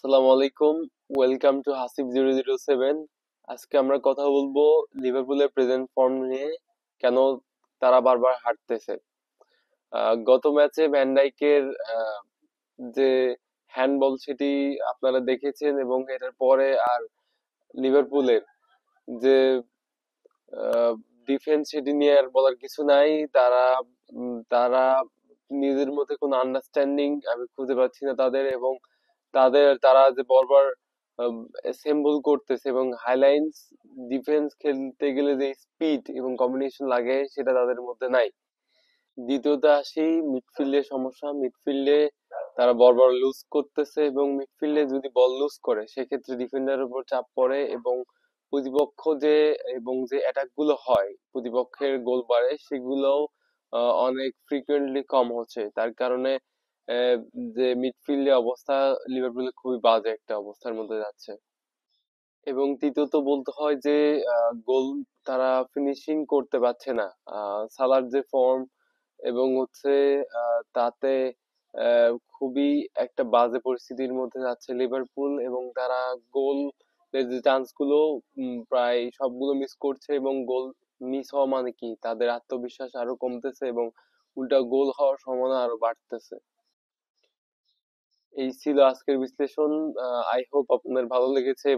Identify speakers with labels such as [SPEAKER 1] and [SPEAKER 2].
[SPEAKER 1] আসসালামু আলাইকুম। Welcome to Hasib 007। আজকে আমরা কথা বলবো লিভারপুলের প্রেজেন্ট ফর্ম নিয়ে, কেন তারা বারবার হারতেছে। গত ম্যাচে ভ্যান ডাইকের যে হ্যান্ডবল সেটি আপনারা দেখেছেন, এবং এটার পরে আর লিভারপুলের যে ডিফেন্স সেটি নিয়ে আর বলার কিছু নাই। তারা নিজেদের মধ্যে কোনো আন্ডারস্ট্যান্ডিং আমি খুঁজে পাচ্ছি না তাদের, এবং তারা যে বারবার অ্যাসেম্বল করতেছে এবং হাইলাইন্স ডিফেন্স খেলতে গেলে যে স্পিড এবং কম্বিনেশন লাগে সেটা তাদের মধ্যে নাই। দ্বিতীয়ত আসি মিডফিল্ডের সমস্যা। মিডফিল্ডে তারা বারবার লুজ করতেছে, এবং মিডফিল্ডে যদি বল লুজ করে সেক্ষেত্রে ডিফেন্ডারের উপর চাপ পড়ে, এবং প্রতিপক্ষ যে যে অ্যাটাক গুলো হয়, প্রতিপক্ষের গোল বাড়ে, সেগুলো অনেক ফ্রিকুয়েন্টলি কম হচ্ছে। তার কারণে আহ, যে মিডফিল্ডে অবস্থা লিভারপুলের খুবই বাজে একটা অবস্থার মধ্যে যাচ্ছে। এবং তৃতীয়ত বলতে হয় যে গোল তারা ফিনিশিং করতে পারছে না। সালার যে ফর্ম এবং তাতে খুবই একটা বাজে পরিস্থিতির মধ্যে যাচ্ছে লিভারপুল, এবং তারা গোল যে চান্স গুলো প্রায় সবগুলো মিস করছে, এবং গোল মিস হওয়া মানে কি তাদের আত্মবিশ্বাস আরো কমতেছে, এবং উল্টা গোল হওয়ার সম্ভাবনা আরো বাড়তেছে। এই ছিল আজকের বিশ্লেষণ। আই হোপ আপনাদের ভালো লেগেছে।